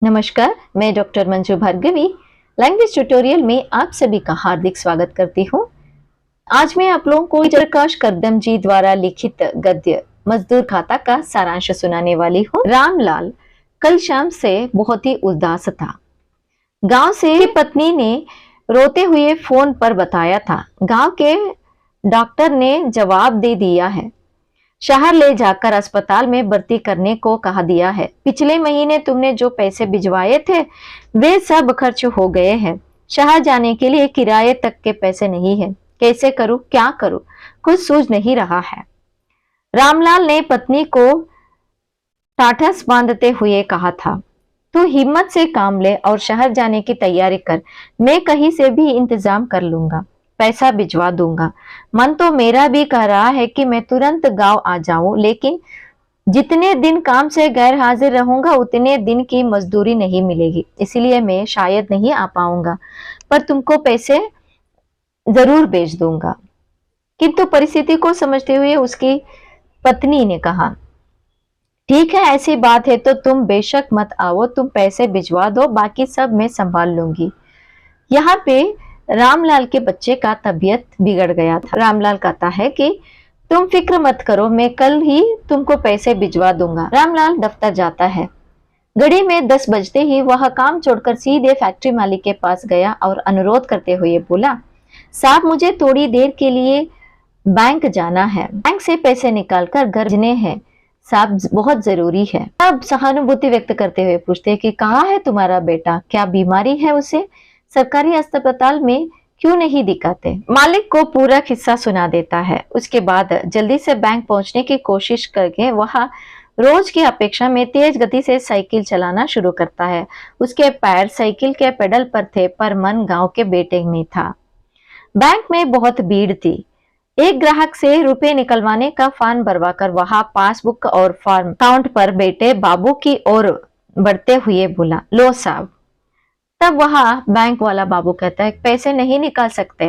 नमस्कार, मैं doctor Manju Bhargavi language tutorial में आप सभी का हार्दिक स्वागत करती हूँ। आज मैं आप लोगों को जयप्रकाश करदम जी द्वारा लिखित गद्य मजदूर खाता का सारांश सुनाने वाली हूँ। रामलाल कल शाम से बहुत ही उदास था। गांव से पत्नी ने रोते हुए फोन पर बताया था। गांव के डॉक्टर ने जवाब दे दिया है, शहर ले जाकर अस्पताल में भर्ती करने को कहा दिया है। पिछले महीने तुमने जो पैसे भिजवाए थे वे सब खर्च हो गए हैं। शहर जाने के लिए किराए तक के पैसे नहीं है। कैसे करूं, क्या करूं, कुछ सूझ नहीं रहा है। रामलाल ने पत्नी को टाटस बांधते हुए कहा था, तू हिम्मत से काम ले और शहर जाने की तैयारी कर। मैं कहीं से भी इंतजाम कर लूंगा, पैसा भिजवा दूंगा। मन तो मेरा भी कह रहा है कि मैं तुरंत गांव आ जाऊं, लेकिन जितने दिन काम से गैर हाजिर रहूंगा उतने दिन की मजदूरी नहीं मिलेगी, इसलिए मैं शायद नहीं आ पाऊंगा, पर तुमको पैसे जरूर भेज दूंगा। किंतु परिस्थिति को समझते हुए उसकी पत्नी ने कहा, ठीक है, ऐसी बात है तो तुम बेशक मत आओ, तुम पैसे भिजवा दो, बाकी सब मैं संभाल लूंगी। यहाँ पे रामलाल के बच्चे का तबीयत बिगड़ गया था। रामलाल कहता है कि तुम फिक्र मत करो, मैं कल ही तुमको पैसे भिजवा दूंगा। रामलाल दफ्तर जाता है। घड़ी में 10 बजते ही वह काम छोड़कर सीधे फैक्ट्री मालिक के पास गया और अनुरोध करते हुए बोला, साहब मुझे थोड़ी देर के लिए बैंक जाना है, बैंक से पैसे निकालकर घर भेजने हैं साहब, बहुत जरूरी है। अब सहानुभूति व्यक्त करते हुए पूछते हैं कि कहाँ है तुम्हारा बेटा, क्या बीमारी है उसे, सरकारी अस्पताल में क्यों नहीं दिखाते। मालिक को पूरा किस्सा सुना देता है। उसके बाद जल्दी से बैंक पहुंचने की कोशिश करके वह रोज की अपेक्षा में तेज गति से साइकिल चलाना शुरू करता है। उसके पैर साइकिल के पेडल पर थे, पर मन गांव के बेटे में था। बैंक में बहुत भीड़ थी। एक ग्राहक से रुपए निकलवाने का फॉर्म भरवाकर वहां पासबुक और फॉर्म काउंट पर बेटे बाबू की ओर बढ़ते हुए बोला, लो साहब। तब वहां बैंक वाला बाबू कहता है, पैसे नहीं निकाल सकते,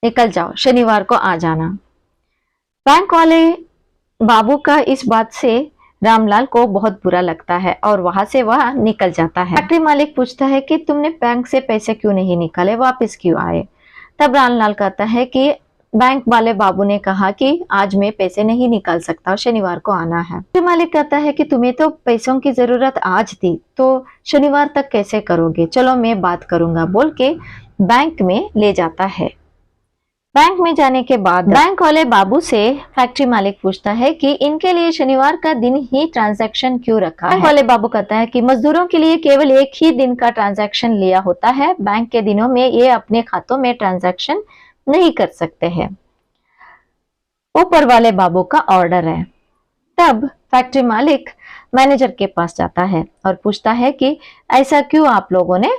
निकल जाओ, शनिवार को आ जाना। बैंक वाले बाबू का इस बात से रामलाल को बहुत बुरा लगता है और वहां से वह निकल जाता है। फैक्ट्री मालिक पूछता है कि तुमने बैंक से पैसे क्यों नहीं निकाले, वापस क्यों आए। तब रामलाल कहता है कि बैंक वाले बाबू ने कहा कि आज मैं पैसे नहीं निकाल सकता, शनिवार को आना है। फैक्ट्री मालिक कहता है कि तुम्हें तो पैसों की जरूरत आज थी, तो शनिवार तक कैसे करोगे, चलो मैं बात करूंगा, बोल के बैंक में ले जाता है। बैंक में जाने के बाद बैंक वाले बाबू से फैक्ट्री मालिक पूछता है कि इनके लिए शनिवार का दिन ही ट्रांजैक्शन क्यों रखा है। बैंक वाले बाबू कहता है कि मजदूरों के लिए केवल एक ही दिन का ट्रांजैक्शन लिया होता है, बैंक के दिनों में ये अपने खातों में ट्रांजैक्शन नहीं कर सकते हैं, ऊपर वाले बाबू का ऑर्डर है। तब फैक्ट्री मालिक मैनेजर के पास जाता है और पूछता है कि ऐसा क्यों आप लोगों ने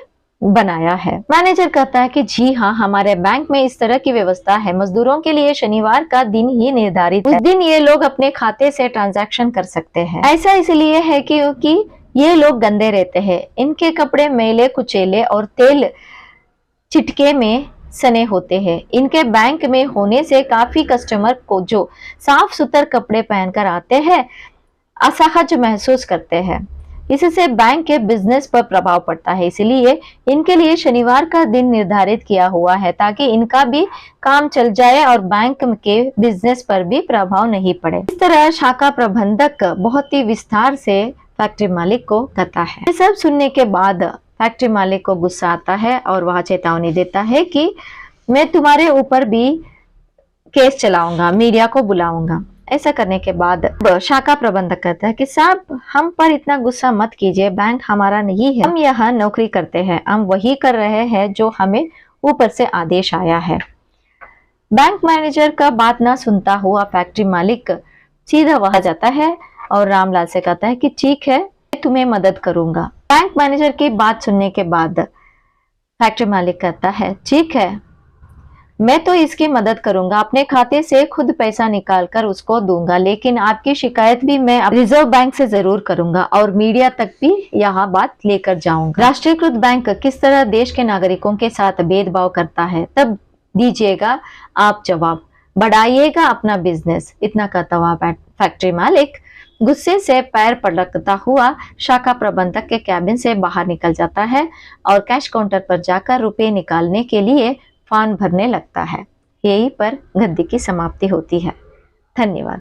बनाया है। मैनेजर कहता है कि जी हाँ, हमारे बैंक में इस तरह की व्यवस्था है, मजदूरों के लिए शनिवार का दिन ही निर्धारित है, उस दिन ये लोग अपने खाते से ट्रांजैक्शन कर सकते हैं। ऐसा इसलिए है क्योंकि ये लोग गंदे रहते हैं, इनके कपड़े मैले कुचेले और तेल चिटके में सने होते हैं। इनके बैंक में होने से काफी कस्टमर को जो साफ सुथरे कपड़े पहनकर आते हैं असहज महसूस करते हैं, इससे बैंक के बिजनेस पर प्रभाव पड़ता है। इसलिए इनके लिए शनिवार का दिन निर्धारित किया हुआ है ताकि इनका भी काम चल जाए और बैंक के बिजनेस पर भी प्रभाव नहीं पड़े। इस तरह शाखा प्रबंधक बहुत ही विस्तार से फैक्ट्री मालिक को कहता है। ये सब सुनने के बाद फैक्ट्री मालिक को गुस्सा आता है और वह चेतावनी देता है कि मैं तुम्हारे ऊपर भी केस चलाऊंगा, मीडिया को बुलाऊंगा। ऐसा करने के बाद शाखा प्रबंधक कहता है कि साहब हम पर इतना गुस्सा मत कीजिए, बैंक हमारा नहीं है, हम यहाँ नौकरी करते हैं, हम वही कर रहे हैं जो हमें ऊपर से आदेश आया है। बैंक मैनेजर का बात ना सुनता हुआ फैक्ट्री मालिक सीधा वहां जाता है और रामलाल से कहता है कि ठीक है, मैं तुम्हें मदद करूंगा। बैंक मैनेजर की बात सुनने के बाद फैक्ट्री मालिक कहता है, ठीक है, मैं तो इसकी मदद करूंगा, अपने खाते से खुद पैसा निकाल कर उसको दूंगा, लेकिन आपकी शिकायत भी मैं रिजर्व बैंक से जरूर करूंगा और मीडिया तक भी यहाँ बात लेकर जाऊंगा। राष्ट्रीयकृत बैंक किस तरह देश के नागरिकों के साथ भेदभाव करता है, तब दीजिएगा आप जवाब, बढ़ाइएगा अपना बिजनेस। इतना कहता हुआ फैक्ट्री मालिक गुस्से से पैर पटकता हुआ शाखा प्रबंधक के कैबिन से बाहर निकल जाता है और कैश काउंटर पर जाकर रुपए निकालने के लिए फॉर्म भरने लगता है। यहीं पर गद्य की समाप्ति होती है। धन्यवाद।